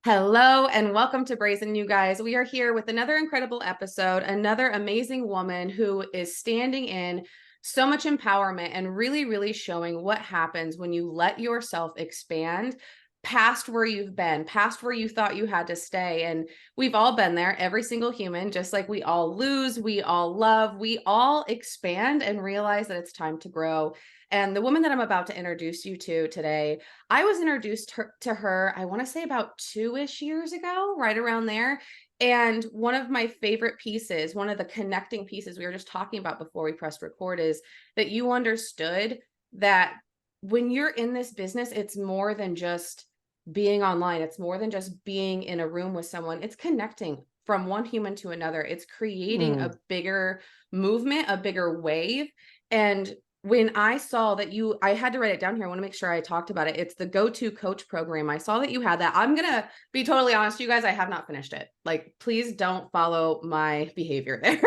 Hello and welcome to Brazen, you guys. We are here with another incredible episode, another amazing woman who is standing in so much empowerment and really showing what happens when you let yourself expand past where you've been, past where you thought you had to stay. And we've all been there, every single human, just like we all lose, we all love, we all expand and realize that it's time to grow. And the woman that I'm about to introduce you to today, I was introduced to her, I want to say about 2-ish years ago, right around there. And one of my favorite pieces, one of the connecting pieces we were just talking about before we pressed record, is that you understood that when you're in this business, it's more than just being online. It's more than just being in a room with someone. It's connecting from one human to another. It's creating a Mm, bigger movement, a bigger wave. And when I saw that I had to write it down here. I want to make sure I talked about it. It's the Go-To Coach program. I saw that you had that. I'm going to be totally honest, you guys, I have not finished it. Like, please don't follow my behavior there.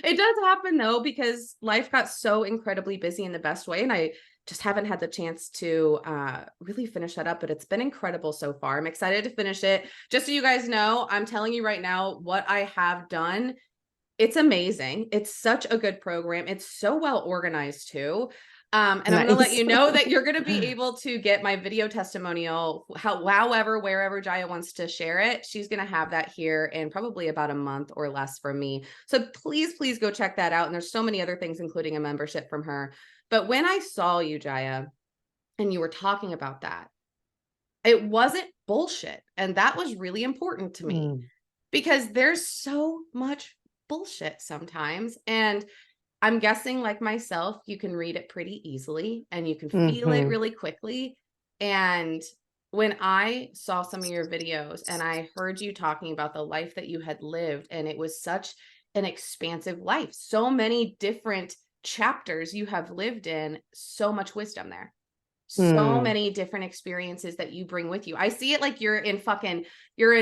It does happen though, because life got so incredibly busy in the best way. And I just haven't had the chance to really finish that up, but it's been incredible so far. I'm excited to finish it. Just so you guys know, I'm telling you right now what I have done. It's amazing. It's such a good program. It's so well organized too. And I'm going to let nice. you know that you're going to be able to get my video testimonial, however, wherever Jaya wants to share it. She's going to have that here in probably about a month or less from me. So please go check that out. And there's so many other things, including a membership from her. But when I saw you, Jaya, and you were talking about that, it wasn't bullshit. And that was really important to me Mm, because there's so much bullshit sometimes. And I'm guessing, like myself, you can read it pretty easily and you can feel it mhm. really quickly. And when I saw some of your videos and I heard you talking about the life that you had lived, and it was such an expansive life, so many different chapters you have lived in, so much wisdom there. So Mm, many different experiences that you bring with you. I see it like you're in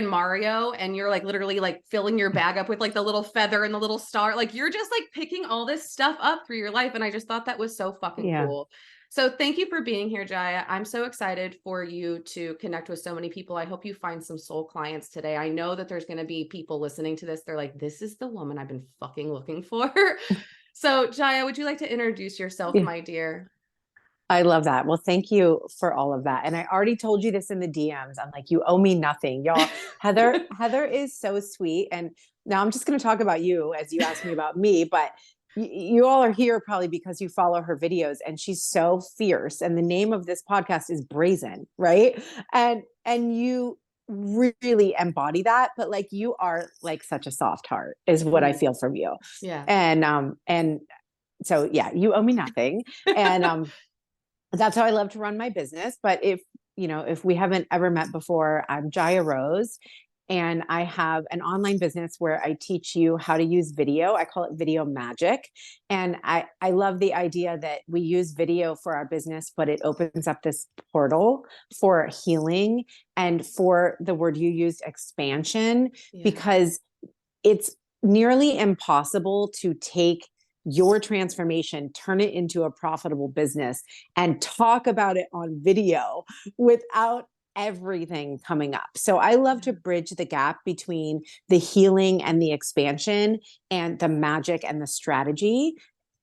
Mario and you're like literally like filling your bag up with like the little feather and the little star. Like you're just like picking all this stuff up through your life. And I just thought that was so fucking yeah. cool. So thank you for being here, Jaya. I'm so excited for you to connect with so many people. I hope you find some soul clients today. I know that there's going to be people listening to this. They're like, this is the woman I've been fucking looking for. So Jaya, would you like to introduce yourself, Yeah. my dear? I love that. Well, thank you for all of that. And I already told you this in the DMs. I'm like, you owe me nothing. Y'all, Heather is so sweet. And now I'm just going to talk about you as you asked me about me, but you all are here probably because you follow her videos and she's so fierce. And the name of this podcast is Brazen, right? And you really embody that, but like you are like such a soft heart is what I Oh, feel from you. yeah. And so yeah, you owe me nothing. And that's how I love to run my business. But if we haven't ever met before, I'm Jaya Rose, and I have an online business where I teach you how to use video. I call it video magic. And I love the idea that we use video for our business, but it opens up this portal for healing and for the word you used, expansion, Yeah. because it's nearly impossible to take your transformation, turn it into a profitable business, and talk about it on video without everything coming up. So I love to bridge the gap between the healing and the expansion and the magic and the strategy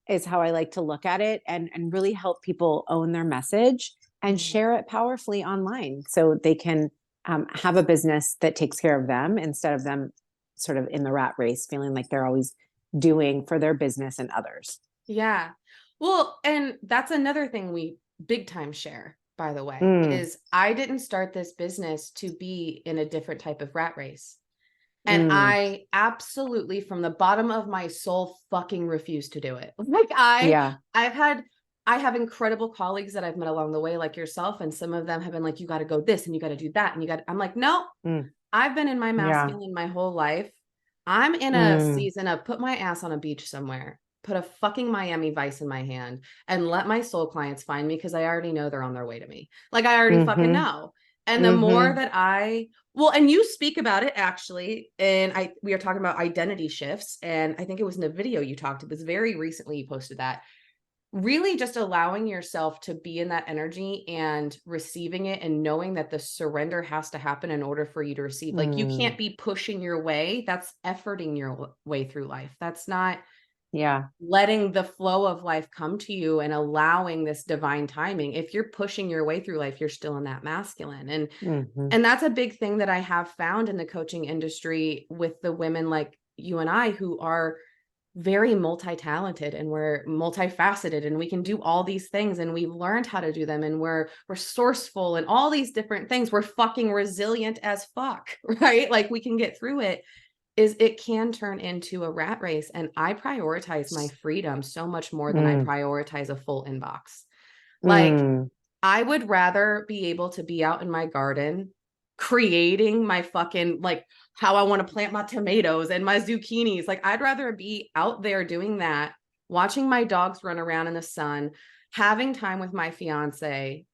is how I like to look at it and really help people own their message and Mhm. share it powerfully online so they can have a business that takes care of them instead of them sort of in the rat race, feeling like they're always doing for their business and others. Yeah. Well, and that's another thing we big time share, by the way, Mm, is I didn't start this business to be in a different type of rat race. And mm, I absolutely, from the bottom of my soul, fucking refuse to do it. yeah. I've had, I have incredible colleagues that I've met along the way, like yourself, and some of them have been like, you got to go this and you got to do that. And I'm like, no, Mm, I've been in my yeah. masculine my whole life. I'm in a Mm, season of put my ass on a beach somewhere, put a fucking Miami Vice in my hand, and let my soul clients find me because I already know they're on their way to me. Like I already fucking mm-hmm, know. And the more mm-hmm, that well, and you speak about it actually, and we are talking about identity shifts, and I think it was in a video you talked. It was very recently you posted that. really just allowing yourself to be in that energy and receiving it and knowing that the surrender has to happen in order for you to receive. Like, you Mm, can't be pushing your way. That's efforting your way through life. That's not yeah. letting the flow of life come to you and allowing this divine timing. If you're pushing your way through life, you're still in that masculine. Hmm. And that's a big thing that I have found in the coaching industry with the women like you and I who are very multi-talented and we're multifaceted and we can do all these things and we've learned how to do them and we're resourceful and all these different things. We're fucking resilient as fuck, right? Like we can get through it. Is it can turn into a rat race. And I prioritize my freedom so much more than I Mm, prioritize a full inbox. Like, mm, I would rather be able to be out in my garden creating my fucking like how I want to plant my tomatoes and my zucchinis. Like, I'd rather be out there doing that, watching my dogs run around in the sun, having time with my fiance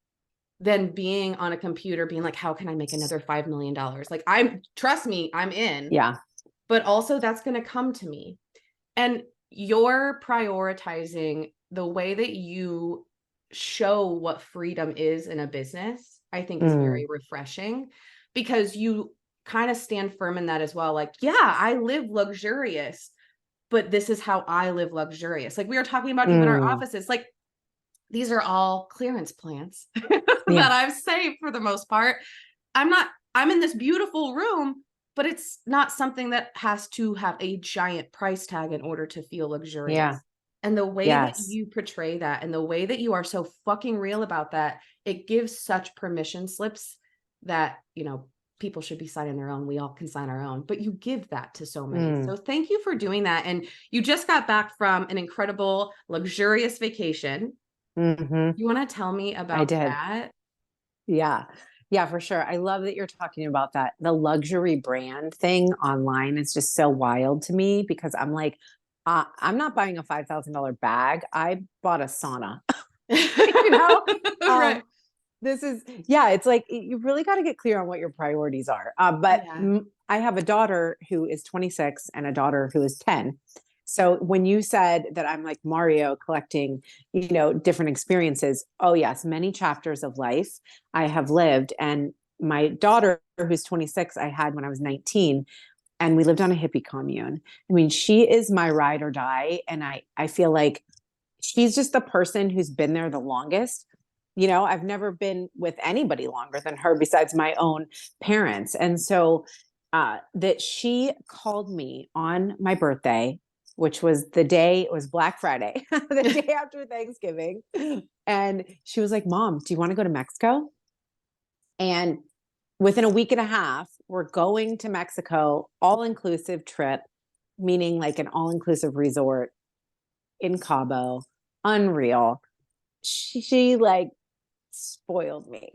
than being on a computer being like, how can I make another $5 million? Like, trust me, I'm in, yeah. but also that's going to come to me. And you're prioritizing the way that you show what freedom is in a business, I think is Mm, very refreshing because you kind of stand firm in that as well. Like, yeah, I live luxurious, but this is how I live luxurious. Like we were talking about even our mm, offices, like these are all clearance plants that yeah. I've saved for the most part. I'm in this beautiful room, but it's not something that has to have a giant price tag in order to feel Yeah. luxurious. And the way that Yes. you portray that and the way that you are so fucking real about that, it gives such permission slips that, people should be signing their own. We all can sign our own, but you give that to so many. Mm, So thank you for doing that. And you just got back from an incredible, luxurious vacation. hmm. You wanna tell me I about did. that? Yeah. Yeah, for sure. I love that you're talking about that. The luxury brand thing online is just so wild to me because I'm like, I'm not buying a $5,000 bag. I bought a sauna, you know? Right. Um, this is, yeah, it's like you really got to get clear on what your priorities are. But Yeah. I have a daughter who is 26 and a daughter who is 10. So when you said that I'm like Mario collecting, different experiences, oh, yes, many chapters of life I have lived. And my daughter, who's 26, I had when I was 19, and we lived on a hippie commune. I mean, she is my ride or die. And I feel like she's just the person who's been there the longest. I've never been with anybody longer than her besides my own parents. And so that she called me on my birthday, which was the day, it was Black Friday, the day after Thanksgiving. And she was like, Mom, do you want to go to Mexico? And within a week and a half, we're going to Mexico, all inclusive trip, meaning like an all inclusive resort in Cabo, unreal. She like spoiled me.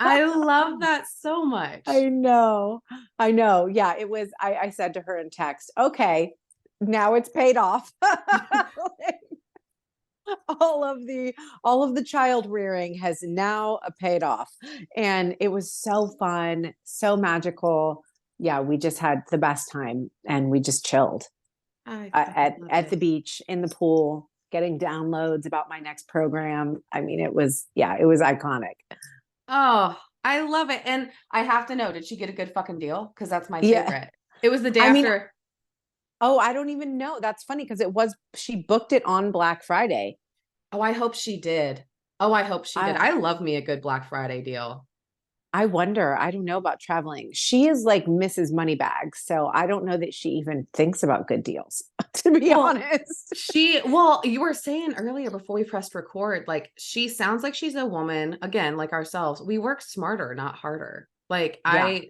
I love that so I much. know. I know. Yeah, it was I said to her in text, okay, now it's paid off. Like, all of the child rearing has now paid off. And it was so fun, so magical. Yeah, we just had the best time and we just chilled I fucking love at the it. beach, in the pool, getting downloads about my next program. I mean, it was iconic. Oh, I love it, and I have to know, did she get a good fucking deal? Because that's my Yeah. favorite. It was the day I mean, after. oh, I don't even know. That's funny because she booked it on Black Friday. Oh, I hope she did. Oh, I hope she did. I I love me a good Black Friday deal. I wonder. I don't know about traveling. She is like Mrs. Moneybags, so I don't know that she even thinks about good deals, to be Well, honest. you were saying earlier before we pressed record, like she sounds like she's a woman, again, like ourselves. We work smarter, not harder. Yeah.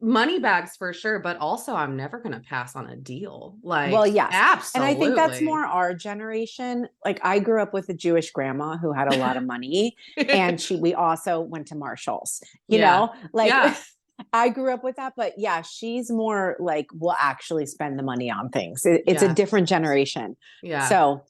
Money bags for sure, but also I'm never going to pass on a deal. Well, Like, yes. And I think that's more absolutely. our generation. Like I grew up with a Jewish grandma who had a lot of money and we also went to Marshall's, Yeah. like Yeah. I grew up with that, but yeah, she's more like will actually spend the money on things. It's a Yeah. different generation. Yeah. So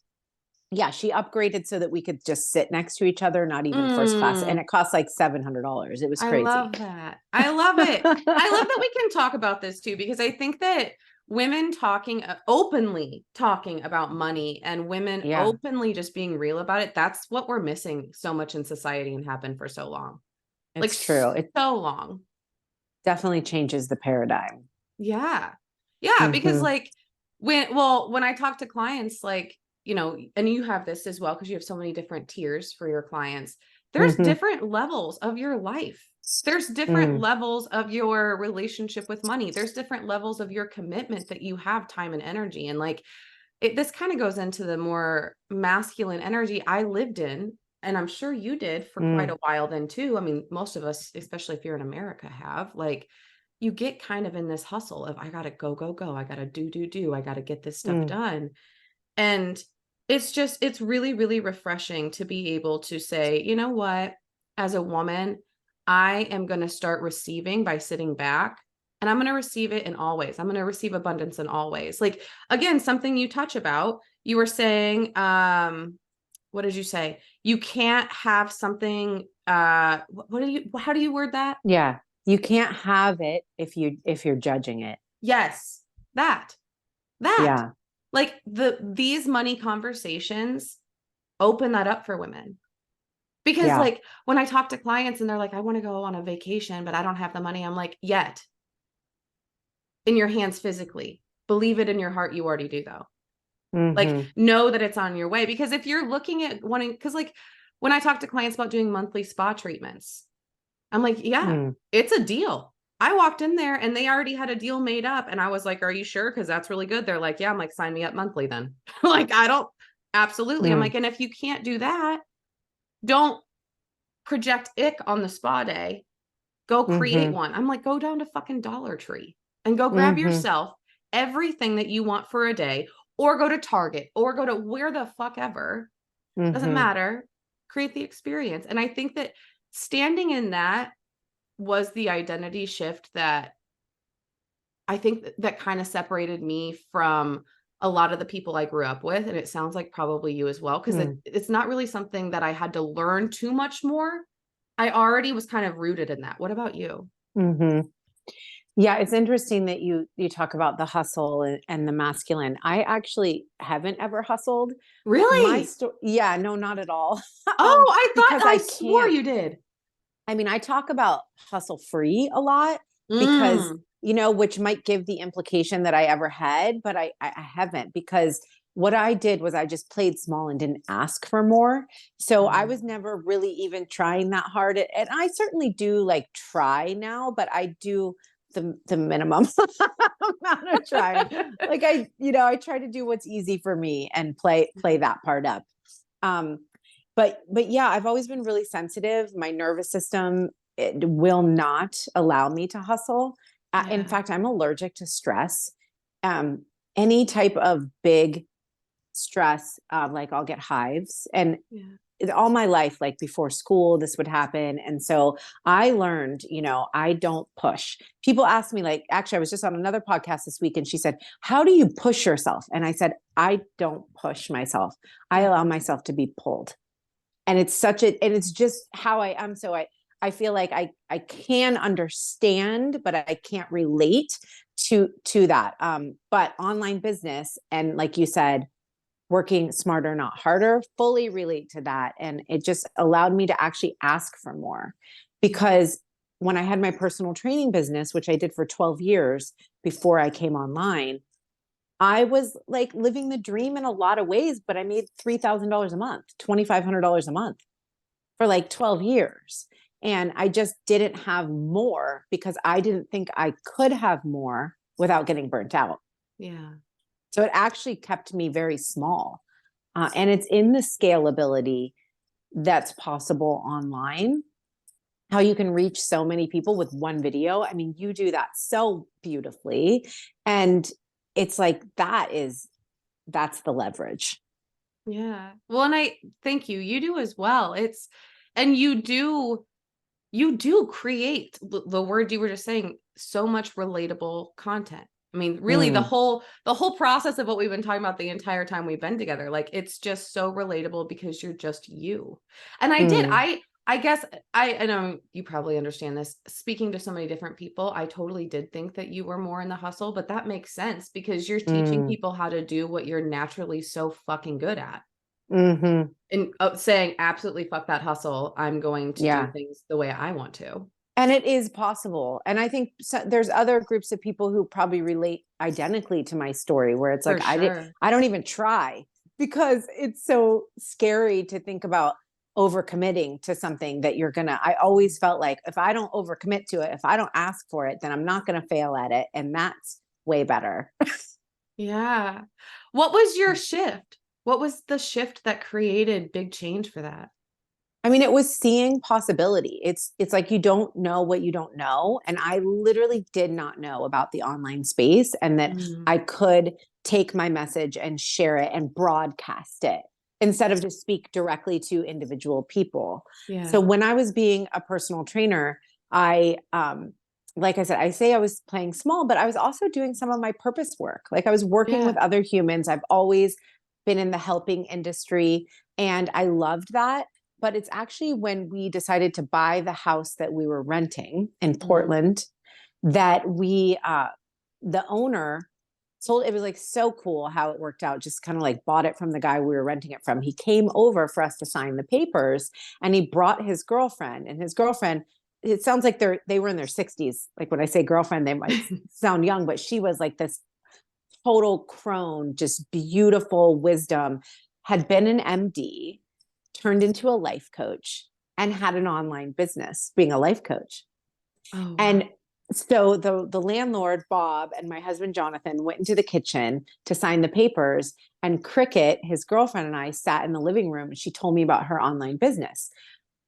yeah, she upgraded so that we could just sit next to each other, not even first class. And Mm. it cost like $700. It was I crazy. love that. I love it. I love that we can talk about this too, because I think that women talking openly talking about money and women Yeah, openly just being real about it, that's what we're missing so much in society and have been for so long. Like it's true. It so long. definitely changes the paradigm. Yeah. Yeah, because Hmm. like when I talk to clients, like, you know, and you have this as well because you have so many different tiers for your clients. There's Hmm. different levels of your life. There's different Mm, levels of your relationship with money. There's different levels of your commitment that you have time and energy. And like this kind of goes into the more masculine energy I lived in, and I'm sure you did for quite mm, a while then too. I mean, most of us, especially if you're in America, have like you get kind of in this hustle of I gotta go, go, go. I gotta do. I gotta get this stuff mm, done. And it's really, really refreshing to be able to say, you know what, as a woman, I am going to start receiving by sitting back and I'm going to receive it in all ways. I'm going to receive abundance in all ways. Like, again, something you touch about, you were saying, what did you say? You can't have something, what do you, how do you word that? yeah. You can't have it if you're judging it. Yes, that, that. Yeah. Like these money conversations open that up for women. Because Yeah. like when I talk to clients and they're like, I want to go on a vacation, but I don't have the money. I'm like, yet in your hands physically. Believe it in your heart, you already do though. Like Hmm. know that it's on your way. Because if you're looking at wanting, because like when I talk to clients about doing monthly spa treatments, I'm like, yeah, Mm, it's a deal. I walked in there and they already had a deal made up. And I was like, are you sure? Because that's really good. They're like, yeah. I'm like, sign me up monthly then. Like, I don't, absolutely. I'm mm, like, and if you can't do that, don't project ick on the spa day. Go create hmm. one. I'm like, go down to fucking Dollar Tree and go grab Hmm. yourself everything that you want for a day, or go to Target, or go to where the fuck ever. Doesn't Hmm. matter. Create the experience. And I think that standing in that was the identity shift that I think that kind of separated me from a lot of the people I grew up with. And it sounds like probably you as well, because Mm, it's not really something that I had to learn too much more. I already was kind of rooted in that. What about you? hmm. Yeah, it's interesting that you talk about the hustle and the masculine. I actually haven't ever hustled. My Really? story, yeah, no, not at all. Oh, Because I I swore can't. you did. I mean, I talk about hustle free a lot because, Mm. which might give the implication that I ever had, but I haven't, because what I did was I just played small and didn't ask for more. So I Mm. was never really even trying that hard. And I certainly do like try now, but I do the minimum amount of trying. Like I try to do what's easy for me and play that part up. Um, but yeah, I've always been really sensitive. My nervous system, it will not allow me to hustle. In Yeah. fact, I'm allergic to stress. Um, any type of big stress, like I'll get hives. And Yeah. all my life, like before school, this would happen. And so I learned, I don't push. People ask me, like, actually, I was just on another podcast this week and she said, how do you push yourself? And I said, I don't push myself. I Yeah. allow myself to be pulled. And it's just how I am. So I feel like I can understand, but I can't relate to that. But online business, and like you said, working smarter, not harder, fully relate to that. And it just allowed me to actually ask for more, because when I had my personal training business, which I did for 12 years before I came online, I was like living the dream in a lot of ways, but I made $3,000 a month, $2,500 a month for like 12 years. And I just didn't have more because I didn't think I could have more without getting burnt out. Yeah. So it actually kept me very small. And it's in the scalability that's possible online, how you can reach so many people with one video. I mean, you do that so beautifully. And it's like that's the leverage. Yeah. Well, and I thank you. You do as well. And you do create the word you were just saying, so much relatable content. I mean, really Mm, the whole process of what we've been talking about the entire time we've been together, like it's just so relatable because you're just you. And mm, I I guess I know you probably understand this. Speaking to so many different people, I totally did think that you were more in the hustle, but that makes sense because you're teaching Mm, people how to do what you're naturally so fucking good at. hmm. And saying, absolutely fuck that hustle. I'm going to do Yeah. things the way I want to. And it is possible. And I think there's other groups of people who probably relate identically to my story where it's like, For sure. I don't even try because it's so scary to think about overcommitting to something that you're gonna. I always felt like if I don't overcommit to it, if I don't ask for it, then I'm not gonna fail at it. And that's way better. Yeah. What was your shift? What was the shift that created big change for that? I mean, it was seeing possibility. It's like you don't know what you don't know, and I literally did not know about the online space and that Mm, I could take my message and share it and broadcast it instead of just speak directly to individual people. So yeah. when I was being a personal trainer, I like I said, I say I was playing small, but I was also doing some of my purpose work. Like I was working with Yeah. other humans. I've always been in the helping industry and I loved that, but it's actually when we decided to buy the house that we were renting in Mhm. Portland that the owner sold. It was like so cool how it worked out. Just kind of like bought it from the guy we were renting it from. He came over for us to sign the papers and he brought his girlfriend, and his girlfriend, it sounds like they were in their 60s. Like when I say girlfriend, they might sound young, but she was like this total crone, just beautiful wisdom, had been an MD, turned into a life coach, and had an online business being a life coach. Oh, And wow. so the landlord, Bob, and my husband, Jonathan, went into the kitchen to sign the papers. And Cricket, his girlfriend, and I sat in the living room and she told me about her online business.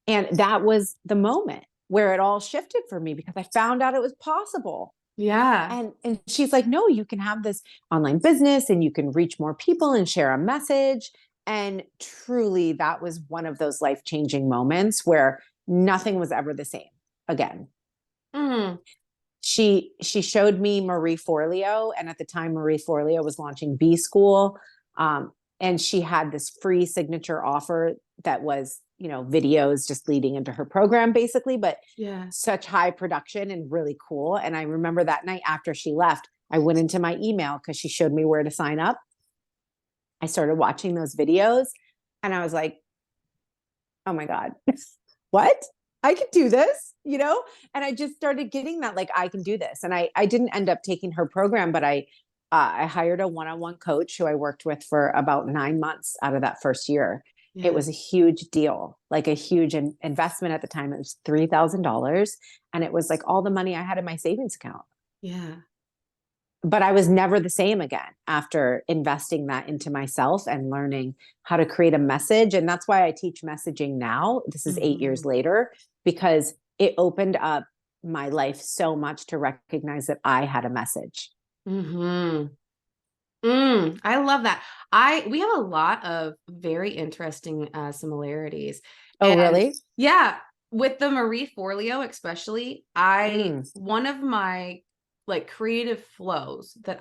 And that was the moment where it all shifted for me because I found out it was possible. Yeah. And she's like, no, you can have this online business and you can reach more people and share a message. And truly, that was one of those life changing moments where nothing was ever the same again. Mm. She showed me Marie Forleo, and at the time Marie Forleo was launching B School, and she had this free signature offer that was, you know, videos just leading into her program basically, but Yeah. such high production and really cool. And I remember that night after she left, I went into my email because she showed me where to sign up. I started watching those videos and I was like, oh my God, what? I could do this, you know? And I just started getting that, like, I can do this. And I didn't end up taking her program, but I hired a one-on-one coach who I worked with for about 9 months out of that first year. It Yeah. was a huge deal, like a huge investment at the time. It was $3,000. And it was like all the money I had in my savings account. Yeah. But I was never the same again after investing that into myself and learning how to create a message. And that's why I teach messaging now. This is 8 years Mhm. later, because it opened up my life so much to recognize that I had a message. Mhm. I love that. We have a lot of very interesting similarities. Oh, And really? yeah, with the Marie Forleo especially, I Mm, one of my like creative flows that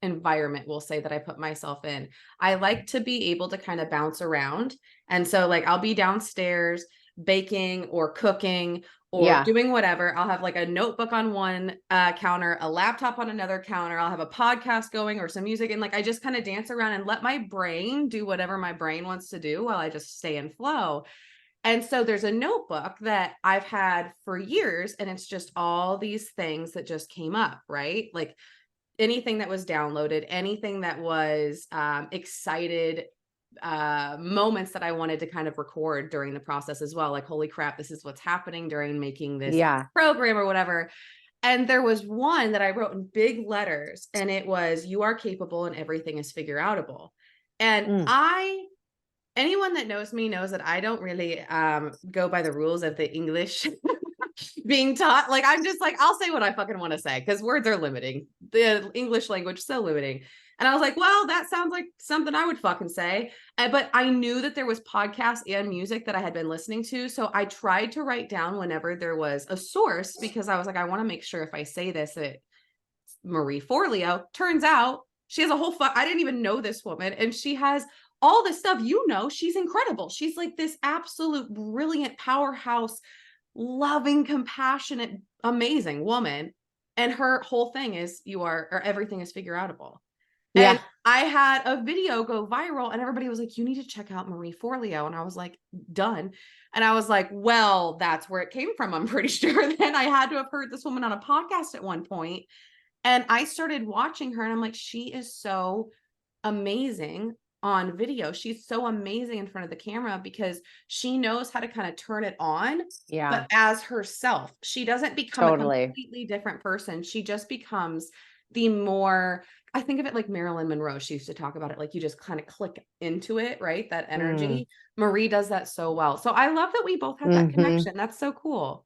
environment will say that I put myself in. I like to be able to kind of bounce around. And so like I'll be downstairs baking or cooking or yeah. doing whatever. I'll have like a notebook on one counter, a laptop on another counter. I'll have a podcast going or some music. And like I just kind of dance around and let my brain do whatever my brain wants to do while I just stay in flow. And so there's a notebook that I've had for years, and it's just all these things that just came up, right? Like anything that was downloaded, anything that was excited moments that I wanted to kind of record during the process as well. Like, holy crap, this is what's happening during making this Yeah. program or whatever. And there was one that I wrote in big letters, and it was, you are capable and everything is figure outable. And Mm, anyone that knows me knows that I don't really go by the rules of the English being taught. Like I'm just like, I'll say what I fucking want to say because words are limiting. The English language is so limiting. And I was like, well, that sounds like something I would fucking say. But I knew that there was podcasts and music that I had been listening to. So I tried to write down whenever there was a source because I was like, I want to make sure if I say this, that Marie Forleo turns out she has a whole I didn't even know this woman, and she has all this stuff, she's incredible. She's like this absolute brilliant powerhouse, loving, compassionate, amazing woman. And her whole thing is or everything is figure outable. And Yeah. I had a video go viral and everybody was like, you need to check out Marie Forleo. And I was like, done. And I was like, well, that's where it came from. I'm pretty sure. Then I had to have heard this woman on a podcast at one point. And I started watching her and I'm like, she is so amazing on video. She's so amazing in front of the camera because she knows how to kind of turn it on, but Yeah. as herself. She doesn't become a Totally. completely different person. She just becomes the more, I think of it like Marilyn Monroe. She used to talk about it like you just kind of click into it, right? That Mm. energy. Marie does that so well. So I love that we both had that Hmm. connection. That's so cool.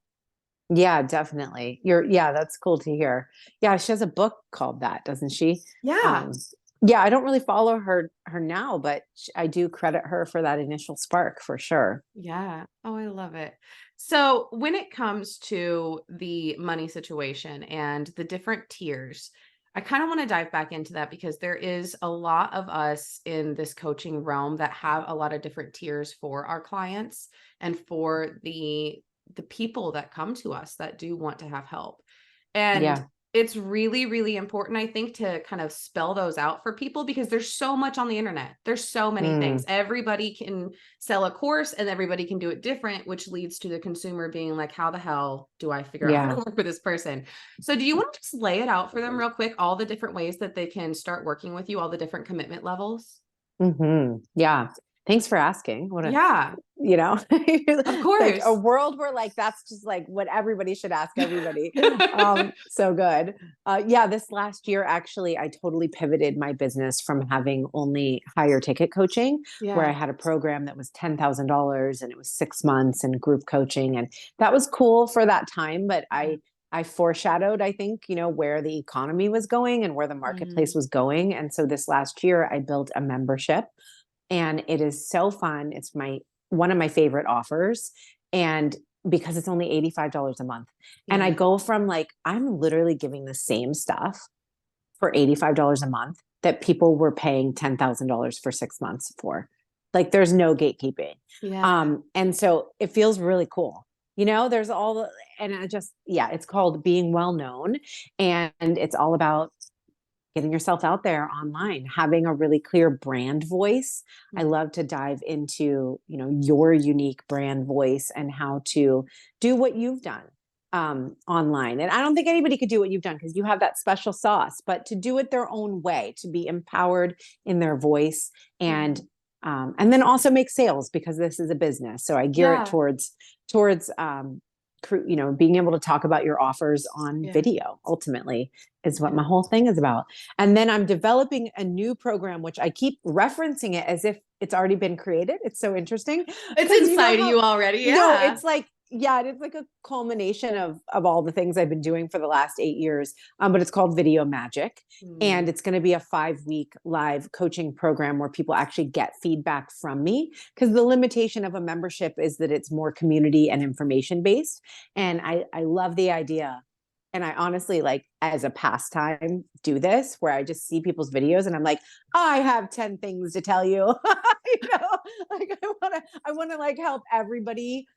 Yeah, definitely. Yeah, that's cool to hear. Yeah, she has a book called that, doesn't she? Yeah. Um, yeah, I don't really follow her now, but I do credit her for that initial spark for sure. Yeah. Oh, I love it. So, when it comes to the money situation and the different tiers, I kind of want to dive back into that because there is a lot of us in this coaching realm that have a lot of different tiers for our clients and for the people that come to us that do want to have help. And Yeah. it's really, really important, I think, to kind of spell those out for people because there's so much on the internet. There's so many things. Mm. Everybody can sell a course and everybody can do it different, which leads to the consumer being like, how the hell do I figure out how to Yeah. work with this person? So, do you want to just lay it out for them real quick? All the different ways that they can start working with you, all the different commitment levels? Yeah. Thanks for asking. What a, Yeah, of like a course. world where like that's just like what everybody should ask everybody. So good. Yeah, this last year actually I totally pivoted my business from having only higher ticket coaching where I Yeah. had a program that was $10,000 and it was 6 months and group coaching, and that was cool for that time, but Yeah. I foreshadowed, I think, where the economy was going and where the marketplace Mm, was going. And so this last year I built a membership, and it is so fun. It's my one of my favorite offers, and because it's only $85 a month. And I yeah. go from like I'm literally giving the same stuff for $85 a month that people were paying $10,000 for 6 months for. Like there's no gatekeeping. Yeah. And so it feels really cool. There's all the, and I just, yeah, it's called being well known, and it's all about getting yourself out there online, having a really clear brand voice. I Mm, love to dive into, your unique brand voice and how to do what you've done online. And I don't think anybody could do what you've done because you have that special sauce, but to do it their own way, to be empowered in their voice, yeah. and then also make sales because this is a business. So I gear it Yeah. towards being able to talk about your offers on Yeah. video ultimately is what Yeah. my whole thing is about. And then I'm developing a new program, which I keep referencing it as if it's already been created. It's so interesting It's because you know inside of how, you already. no, Yeah. it's like, yeah, it's like a culmination of all the things I've been doing for the last 8 years. But it's called Video Magic. Mm, And it's going to be a 5-week live coaching program where people actually get feedback from me. Because the limitation of a membership is that it's more community and information based. And I love the idea, and I honestly, like, as a pastime, do this where I just see people's videos and I'm like, I have 10 things to tell you. Like I want to like help everybody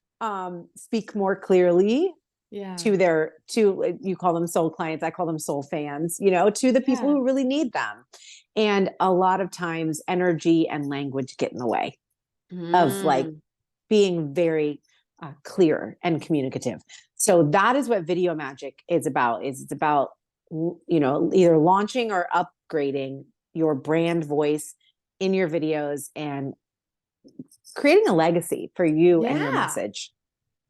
speak more clearly yeah. to you call them soul clients, I call them soul fans, to the people Yeah. who really need them. And a lot of times energy and language get in the way of like Mm, being very clear and communicative. So that is what Video Magic is about. Is it's about either launching or upgrading your brand voice in your videos and creating a legacy for you and your yeah. message.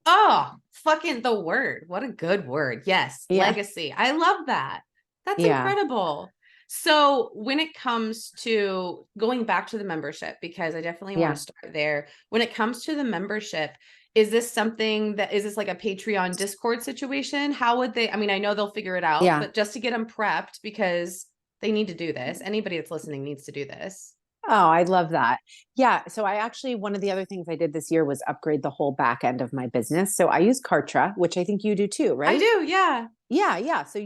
Oh, fucking the word. What a good word. Yes. Yeah. Legacy. I love that. That's Yeah. incredible. So, when it comes to going back to the membership, because I definitely want to Yeah. start there. When it comes to the membership, is this something that is this like a Patreon Discord situation? How would they? I mean, I know they'll figure it out, Yeah. but just to get them prepped because they need to do this. Anybody that's listening needs to do this. Oh, I love that. Yeah. So I actually, one of the other things I did this year was upgrade the whole back end of my business. So I use Kartra, which I think you do too, I right? do. Yeah. Yeah, yeah. So,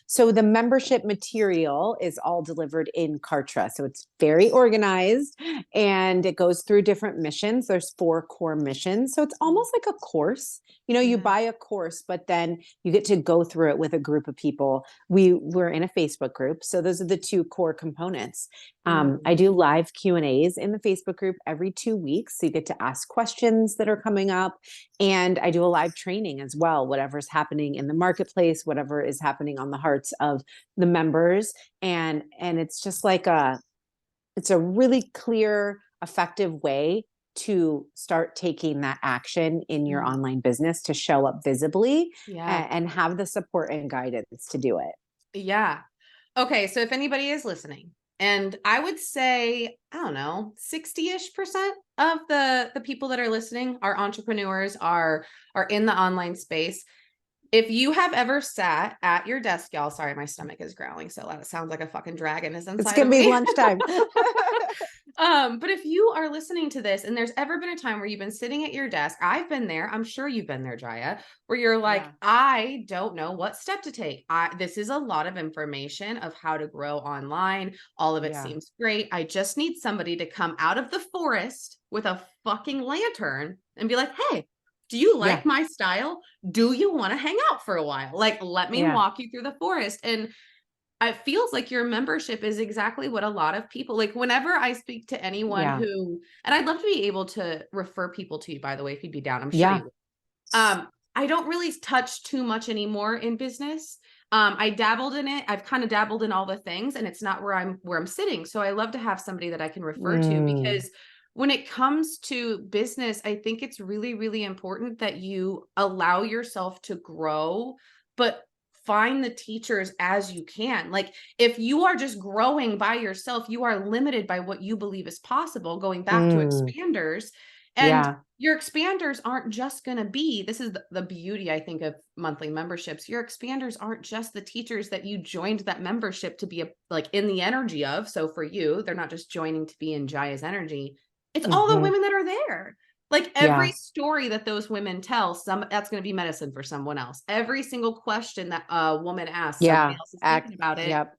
so the membership material is all delivered in Kartra. So it's very organized and it goes through different missions. There's 4 core missions. So it's almost like a course. You Yeah. buy a course, but then you get to go through it with a group of people. We're in a Facebook group. So those are the 2 core components. I Mhm. do live Q&As in the Facebook group every 2 weeks. So you get to ask questions that are coming up. And I do a live training as well, whatever's happening in the marketplace, whatever is happening on the hearts of the members. And it's just like it's a really clear, effective way to start taking that action in your Mhm. online business to show up visibly Yeah. and have the support and guidance to do it. Yeah. Okay, so if anybody is listening, and I would say, I don't know, 60-ish% of the people that are listening are entrepreneurs, are in the online space. If you have ever sat at your desk, y'all, sorry, my stomach is growling so loud. It sounds like a fucking dragon is It's inside going of to be me. lunchtime. But if you are listening to this and there's ever been a time where you've been sitting at your desk, I've been there, I'm sure you've been there, Jaya, where you're like, Yeah. I don't know what step to take. This is a lot of information of how to grow online. All of it Yeah. seems great. I just need somebody to come out of the forest with a fucking lantern and be like, hey, do you Yeah. like my style? Do you want to hang out for a while? Like, let me Yeah. walk you through the forest. And it feels like your membership is exactly what a lot of people like. Whenever I speak to anyone Yeah. who, and I'd love to be able to refer people to you, by the way, if you'd be down, I'm sure you Yeah. would. I don't really touch too much anymore in business. I dabbled in it. I've kind of dabbled in all the things, and it's not where I'm sitting. So I love to have somebody that I can refer to, Mm, because when it comes to business, I think it's really, really important that you allow yourself to grow, but find the teachers as you can. Like, if you are just growing by yourself, you are limited by what you believe is possible, going back to mm, expanders. And yeah. your expanders aren't just going to be, this is the beauty, I think, of monthly memberships. Your expanders aren't just the teachers that you joined that membership to be like in the energy of. So for you, they're not just joining to be in Jaya's energy. It's all the Hmm. women that are there. Like, every Yeah. story that those women tell, that's going to be medicine for someone else. Every single question that a woman asks, somebody Yeah. else is thinking about it. Yep.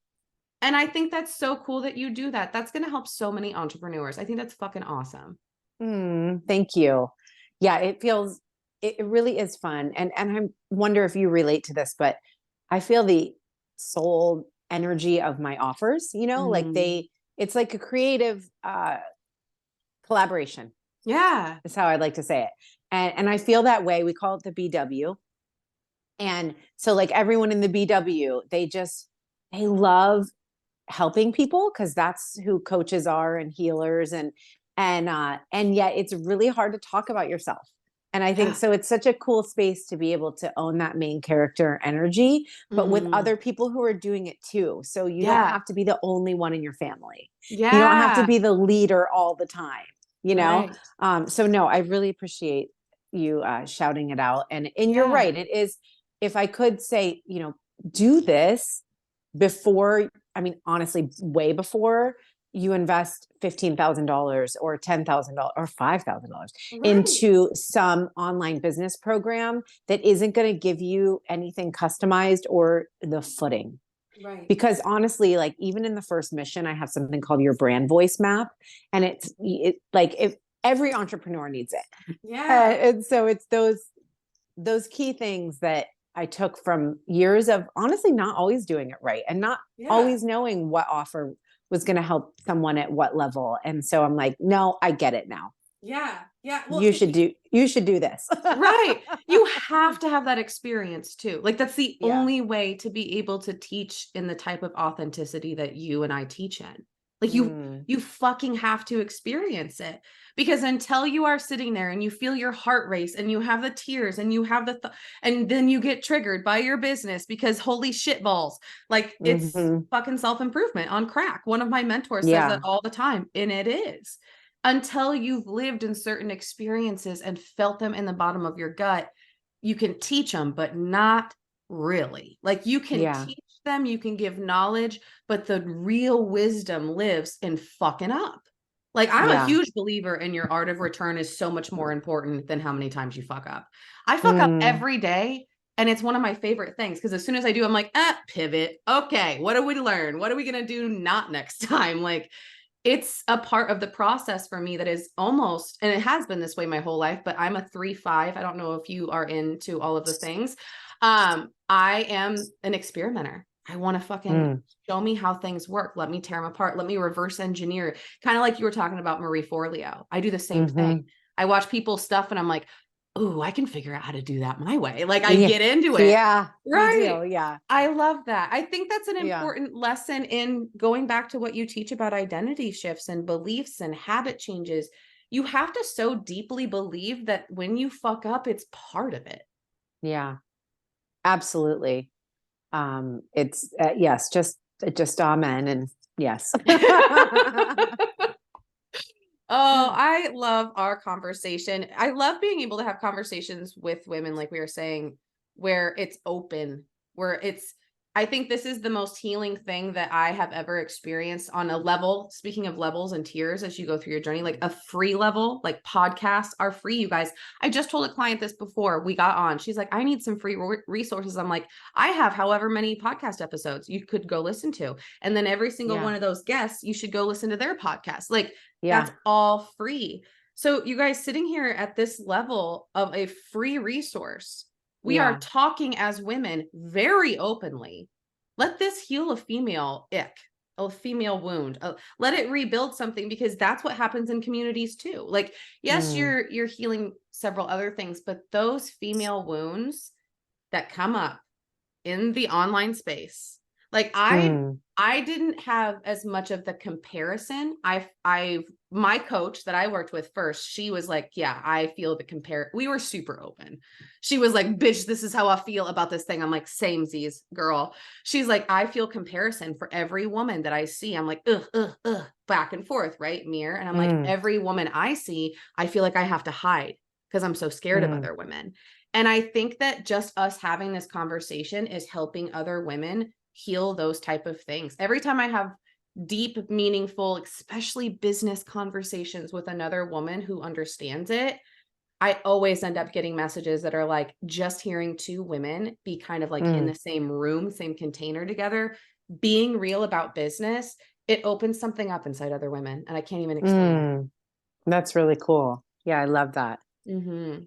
And I think that's so cool that you do that. That's going to help so many entrepreneurs. I think that's fucking awesome. Thank you. Yeah, it really is fun. And I wonder if you relate to this, but I feel the soul energy of my offers, like Mhm. it's like a creative collaboration Yeah. is how I'd like to say it. And I feel that way. We call it the BW. And so like everyone in the BW, they love helping people because that's who coaches are and healers and yet it's really hard to talk about yourself. And I think Yeah. so it's such a cool space to be able to own that main character energy, but with Mhm. other people who are doing it too. So you don't Yeah. have to be the only one in your family. You don't have to Yeah. be the leader all the time, you know? Right. So no, I really appreciate you shouting it out. And you're Yeah. right. It is, if I could say, do this before, I mean, honestly, way before you invest $15,000 or $10,000 or $5,000 Right. into some online business program that isn't going to give you anything customized or the footing. Right. Because honestly, like even in the first mission, I have something called your brand voice map. And if every entrepreneur needs it. Yeah. And so it's those key things that I took from years of honestly not always doing it right and not Yeah. always knowing what offer was going to help someone at what level. And so I'm like, no, I get it now. Yeah. Yeah. Well, You should do this. right. You have to have that experience too. Like, that's the Yeah. only way to be able to teach in the type of authenticity that you and I teach in. Like, Mm, you fucking have to experience it, because until you are sitting there and you feel your heart race and you have the tears and you have and then you get triggered by your business because holy shit balls, like, it's hmm. fucking self-improvement on crack. One of my mentors says that Yeah. all the time, and it is. Until you've lived in certain experiences and felt them in the bottom of your gut, you can teach them, but not really. Like, you can Yeah. teach them, you can give knowledge, but the real wisdom lives in fucking up. Like, I'm a Yeah. huge believer in your art of return is so much more important than how many times you fuck up. I fuck up Mm, every day, And it's one of my favorite things because as soon as I do, I'm like, pivot. Okay, what do we learn? What are we going to do not next time? Like, it's a part of the process for me that is almost, and it has been this way my whole life, but I'm a 3-5. I don't know if you are into all of the things. I am an experimenter. I want to fucking Mm, show me how things work. Let me tear them apart. Let me reverse engineer. Kind of like you were talking about Marie Forleo. I do the same thing. mm-hmm. I watch people's stuff and I'm like, oh, I can figure out how to do that my way. Like I Yeah. get into it. Yeah, me Right. too. Yeah. I love that. I think that's an Yeah. important lesson in going back to what you teach about identity shifts and beliefs and habit changes. You have to so deeply believe that when you fuck up, it's part of it. Yeah. Absolutely. It's yes, just amen and yes. Oh, I love our conversation. I love being able to have conversations with women, like we were saying, where it's open, where it's, I think this is the most healing thing that I have ever experienced on a level. Speaking of levels and tiers as you go through your journey, like a free level, like podcasts are free, you guys. I just told a client this before we got on. She's like, I need some free resources. I'm like, I have however many podcast episodes you could go listen to. And then every single Yeah. one of those guests, you should go listen to their podcast. Like, that's Yeah. all free. So you guys sitting here at this level of a free resource, we are Yeah. talking as women very openly. Let this heal a female ick, a female wound. Let it rebuild something because that's what happens in communities too. Like, yes, Mm, you're healing several other things, but those female wounds that come up in the online space. Like mm, I didn't have as much of the comparison. I my coach that I worked with first, she was like, yeah, I feel the compare. We were super open. She was like, bitch, this is how I feel about this thing. I'm like, same Z's girl. She's like, I feel comparison for every woman that I see. I'm like, back and forth, right? Mirror. And I'm like, mm, every woman I see, I feel like I have to hide because I'm so scared of mm, other women. And I think that just us having this conversation is helping other women heal those type of things. Every time I have deep, meaningful, especially business conversations with another woman who understands it, I always end up getting messages that are like just hearing two women be kind of like in mm, the same room, same container together, being real about business, it opens something up inside other women. And I can't even explain it. mm. That's really cool. Yeah, I love that. Mhm.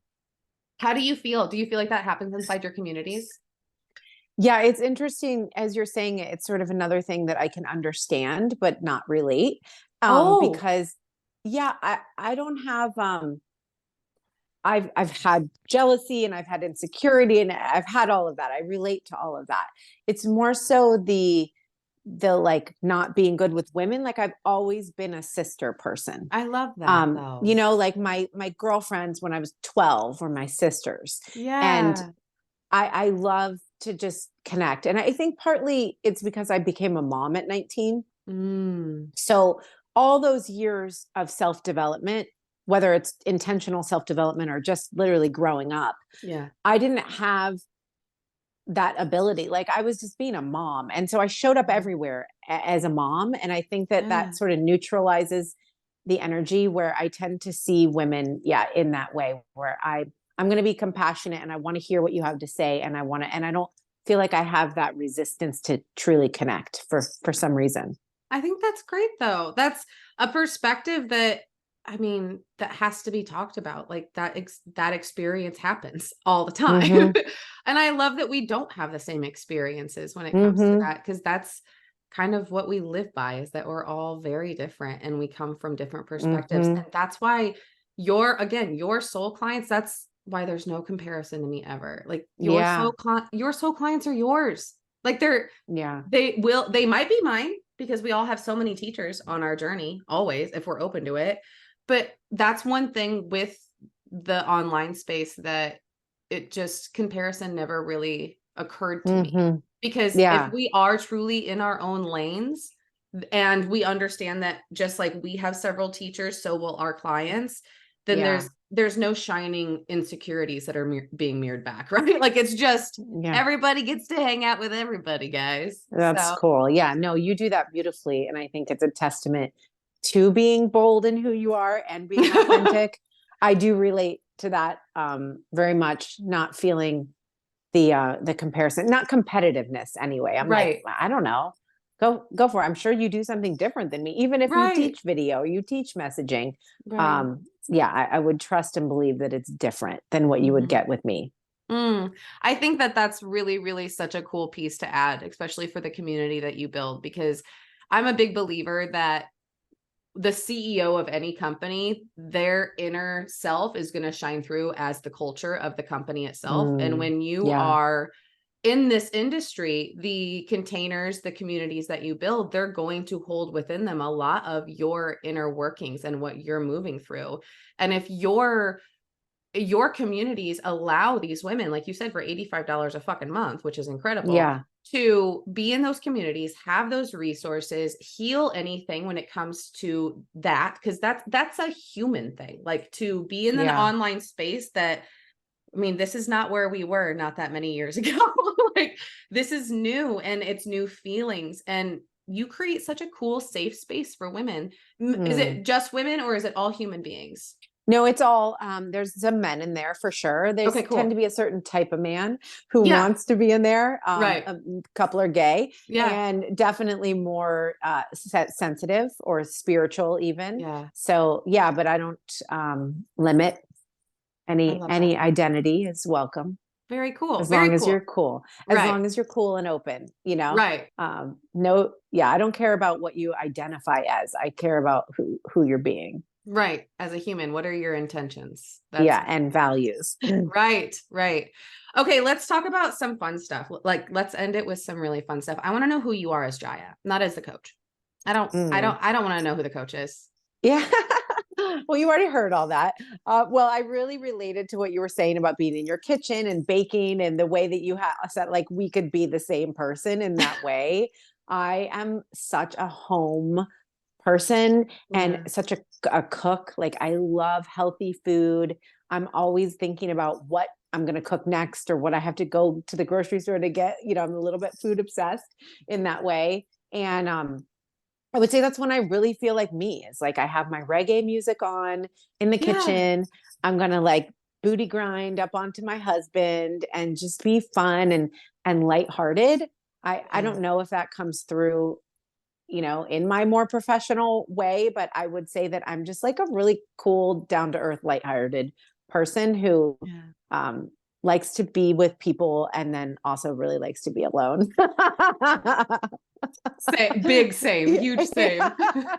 How do you feel? Do you feel like that happens inside your communities? Yeah, it's interesting as you're saying it, it's sort of another thing that I can understand but not relate. Oh, Because yeah, I don't have I've had jealousy and I've had insecurity and I've had all of that. I relate to all of that. It's more so the like not being good with women. Like I've always been a sister person. I love that You though. know, like my girlfriends when I was 12 were my sisters. And Yeah. I love to just connect. And I think partly it's because I became a mom at 19. Mm, So all those years of self-development, whether it's intentional self-development or just literally growing up, yeah. I didn't have that ability. Like I was just being a mom. And so I showed up Mhm. everywhere as a mom. And I think that Yeah. that sort of neutralizes the energy where I tend to see women, yeah, in that way where I'm going to be compassionate and I want to hear what you have to say. And I want to, and I don't feel like I have that resistance to truly connect for some reason. I think that's great though. That's a perspective that I mean, that has to be talked about. Like that experience happens all the time. Mm-hmm. And I love that we don't have the same experiences when it comes to Mm-hmm. that because that's kind of what we live by is that we're all very different and we come from different perspectives. Mm-hmm. And that's why your soul clients, that's why there's no comparison to me ever. Like Yeah. your soul clients are yours. Like Yeah. they might be mine because we all have so many teachers on our journey always if we're open to it. But that's one thing with the online space that it just comparison never really occurred to me. Mm-hmm. Because if Yeah. we are truly in our own lanes and we understand that just like we have several teachers, so will our clients, then Yeah. there's no shining insecurities that are being mirrored back, right? Like it's just Yeah. everybody gets to hang out with everybody, guys. That's So cool. Yeah, no, you do that beautifully. And I think it's a testament to being bold in who you are and being authentic. I do relate to that very much, not feeling the comparison, not competitiveness anyway. I'm like, Right. I don't know. Go for it. I'm sure you do something different than me, even if you Right. teach video, you teach messaging. Right. Yeah, I would trust and believe that it's different than what you would Mhm. get with me. I think that that's really, really such a cool piece to add, especially for the community that you build, because I'm a big believer that the CEO of any company, their inner self is going to shine through as the culture of the company itself. And Mm, when you yeah, are in this industry, the containers, the communities that you build, they're going to hold within them a lot of your inner workings and what you're moving through. And if your communities allow these women, like you said, for $85 a fucking month, which is incredible, yeah, to be in those communities, have those resources, heal anything when it comes to that, because that's a human thing. Like to be in an yeah. online space that, I mean, this is not where we were not that many years ago. Like this is new and it's new feelings. And you create such a cool, safe space for women. Is Mm. it just women or is it all human beings? No, it's all there's some men in there for sure. Okay, There's tend to cool. be a certain type of man who Yeah, wants to be in there. right. A couple are gay Yeah. and definitely more sensitive or spiritual even. Yeah. So yeah, but I don't limit I love that. any identity is welcome Very cool. as Very long as you're cool. cool. As Right. long as you're cool and open, you know. Right. No, yeah, I don't care about what you identify as. I care about who you're being. Right. As a human, what are your intentions? That's Yeah, and values. right. Right. Okay, let's talk about some fun stuff. Like let's end it with some really fun stuff. I want to know who you are as Jaya, not as the coach. Mm. I don't want to know who the coach is. Yeah. Well, you already heard all that. Well, I really related to what you were saying about being in your kitchen and baking and the way that you said, like, we could be the same person in that way. I am such a home person and Yeah. such a cook. Like, I love healthy food. I'm always thinking about what I'm going to cook next or what I have to go to the grocery store to get. I'm a little bit food obsessed in that way. And I would say that's when I really feel like me. It's like I have my reggae music on in the Yeah. kitchen. I'm gonna like booty grind up onto my husband and just be fun and lighthearted. I Yeah. don't know if that comes through, in my more professional way, but I would say that I'm just like a really cool, down to earth, lighthearted person who Yeah. um likes to be with people and then also really likes to be alone. Same, big same, Yeah, huge yeah, same.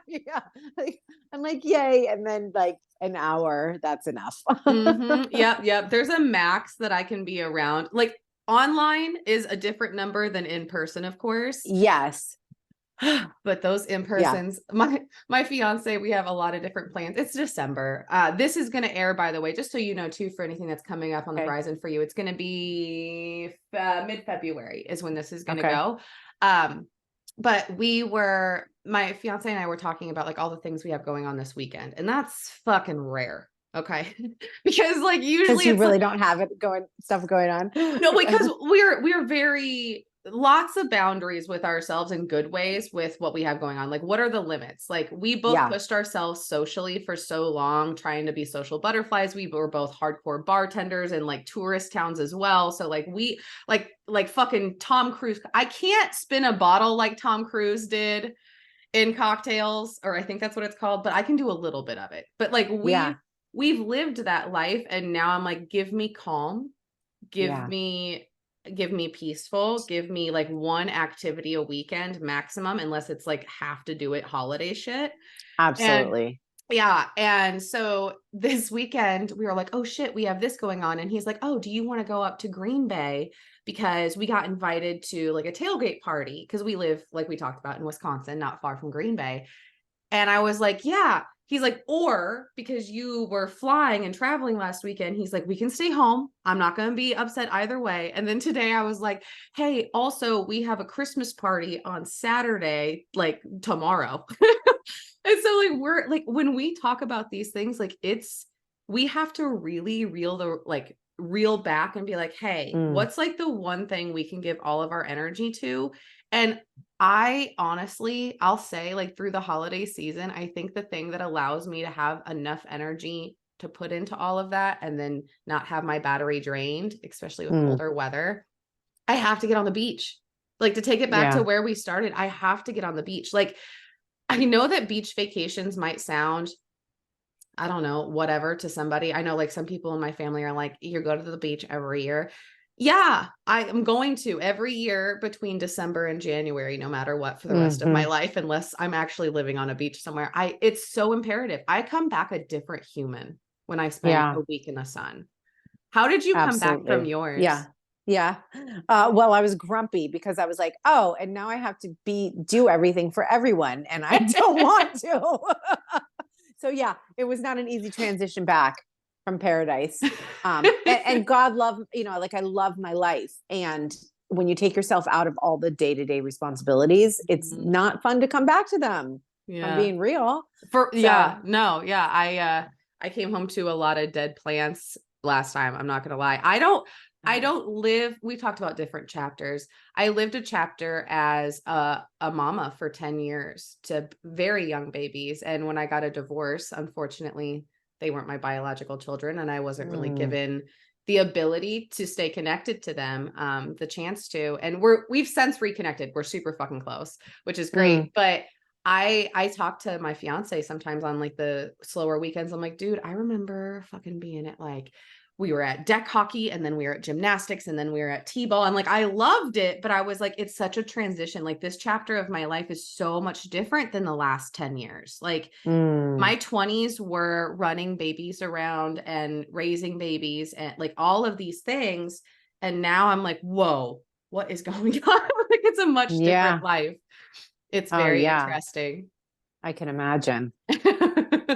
yeah. Like, I'm like, yay. And then like an hour, that's enough. Yep, yep. There's a max that I can be around. Like online is a different number than in person, of course. Yes. But those Yeah. in-persons, my fiance, we have a lot of different plans. It's December. This is going to air, by the way, just so you know, too, for anything that's coming up on the Okay. horizon for you. It's going to be mid-February is when this is going to Okay. go. But my fiance and I were talking about like all the things we have going on this weekend, and that's fucking rare. Okay. Because like Because usually you it's like, really don't have stuff going on. no, because we're very lots of boundaries with ourselves in good ways with what we have going on. Like, what are the limits? Like, we both Yeah. pushed ourselves socially for so long, trying to be social butterflies. We were both hardcore bartenders in like tourist towns as well. So like we like fucking Tom Cruise. I can't spin a bottle like Tom Cruise did in cocktails, or I think that's what it's called, but I can do a little bit of it. But like Yeah. we've lived that life, and now I'm like, give me calm, give Yeah. me give me peaceful, give me like one activity a weekend maximum, unless it's like have to do it holiday shit. And Absolutely. yeah, and so this weekend we were like, oh shit, we have this going on, and he's like, oh, do you want to go up to Green Bay because we got invited to like a tailgate party, because we live, like we talked about, in Wisconsin, not far from Green Bay. And I was like, yeah. He's like, or because you were flying and traveling last weekend, he's like, we can stay home. I'm not going to be upset either way. And then today I was like, hey, also, we have a Christmas party on Saturday, like tomorrow. And so, like, we're like, when we talk about these things, like, we have to really reel back and be like, hey, Mm. what's like the one thing we can give all of our energy to? And I honestly, I'll say, like, through the holiday season, I think the thing that allows me to have enough energy to put into all of that and then not have my battery drained, especially with Mm, colder weather, I have to get on the beach. Like, to take it back to yeah. where we started, I have to get on the beach. Like, I know that beach vacations might sound, I don't know, whatever to somebody. I know like some people in my family are like, you go to the beach every year. Yeah, I am going to every year between December and January, no matter what, for the rest of my Hmm. life, unless I'm actually living on a beach somewhere. It's so imperative. I come back a different human when I spend Yeah, a week in the sun. How did you come back from absolutely. Yeah. yours? Yeah. Well, I was grumpy because I was like, oh, and now I have to do everything for everyone, and I don't want to. So yeah, it was not an easy transition back from paradise. And God love, like I love my life. And when you take yourself out of all the day-to-day responsibilities, it's Mhm. not fun to come back to them. If I'm Yeah. being real. Yeah, So, no, yeah. I came home to a lot of dead plants last time. I'm not gonna lie. I don't live, we talked about different chapters. I lived a chapter as a mama for 10 years to very young babies. And when I got a divorce, unfortunately, they weren't my biological children, and I wasn't really mm, given the ability to stay connected to them, the chance to. And we've since reconnected. We're super fucking close, which is mm. great. But I talk to my fiance sometimes on like the slower weekends. I'm like, dude, I remember fucking being at like, we were at deck hockey and then we were at gymnastics and then we were at t-ball. And like, I loved it, but I was like, it's such a transition. Like, this chapter of my life is so much different than the last 10 years. Like, Mm. my 20s were running babies around and raising babies and like all of these things. And now I'm like, whoa, what is going on? Like, it's a much different Yeah. life. It's Oh, very yeah. interesting. I can imagine.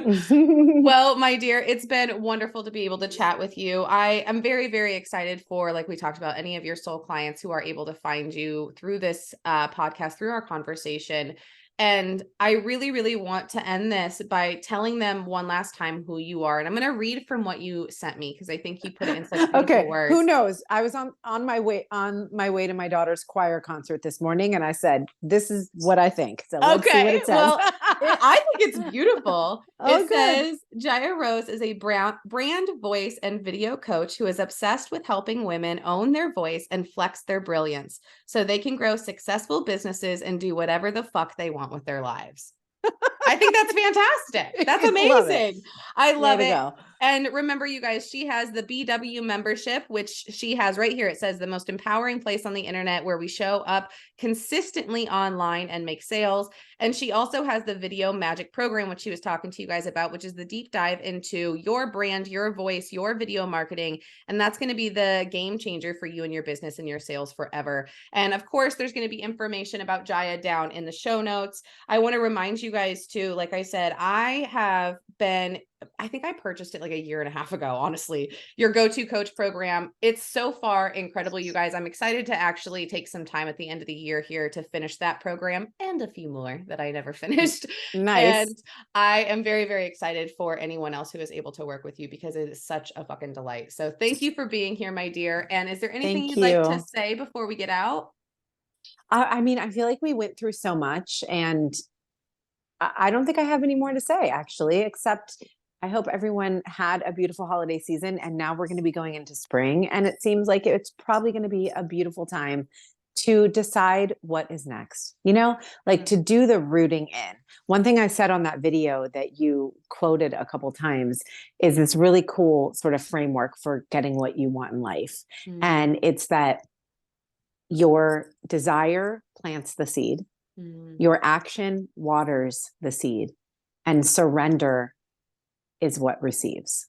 Well, my dear, it's been wonderful to be able to chat with you. I am very, very excited for, like we talked about, any of your soul clients who are able to find you through this podcast, through our conversation. And I really, really want to end this by telling them one last time who you are. And I'm going to read from what you sent me because I think you put it in such beautiful Okay, who words. knows? I was on my way to my daughter's choir concert this morning, and I said, "This is what I think." So let's see what Okay, it says. well, I think it's beautiful. Oh, It good. says Jaya Rose is a brand voice and video coach who is obsessed with helping women own their voice and flex their brilliance so they can grow successful businesses and do whatever the fuck they want with their lives. I think that's fantastic. That's Love it. amazing. I Way love to it. go. And remember, you guys, she has the BW membership, which she has right here. It says the most empowering place on the internet where we show up consistently online and make sales. And she also has the video magic program, which she was talking to you guys about, which is the deep dive into your brand, your voice, your video marketing. And that's going to be the game changer for you and your business and your sales forever. And of course, there's going to be information about Jaya down in the show notes. I want to remind you guys too, like I said, I think I purchased it like a year and a half ago, honestly. Your go-to coach program. It's so far incredible, you guys. I'm excited to actually take some time at the end of the year here to finish that program and a few more that I never finished. And Nice. I am very, very excited for anyone else who is able to work with you because it is such a fucking delight. So thank you for being here, my dear. And is there anything Thank you'd like to you. say before we get out? I mean, I feel like we went through so much, and I don't think I have any more to say, actually, except I hope everyone had a beautiful holiday season. And now we're going to be going into spring. And it seems like it's probably going to be a beautiful time to decide what is next, like to do the rooting in. One thing I said on that video that you quoted a couple times is this really cool sort of framework for getting what you want in life. Mm, And it's that your desire plants the seed, mm. your action waters the seed, and surrender is what receives.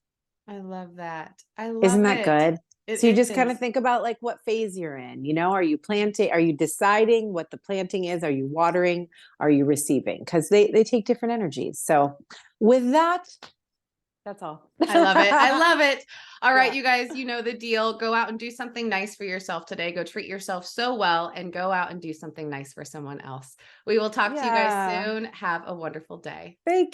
I love that. I Isn't love that it. good? So you It just kind of is. think about like what phase you're in. Are you planting? Are you deciding what the planting is? Are you watering? Are you receiving? Because they take different energies. So with that, that's all. I love it. I love it. All right, Yeah. you guys, you know the deal. Go out and do something nice for yourself today. Go treat yourself so well and go out and do something nice for someone else. We will talk to you guys Yeah. soon. Have a wonderful day. Thank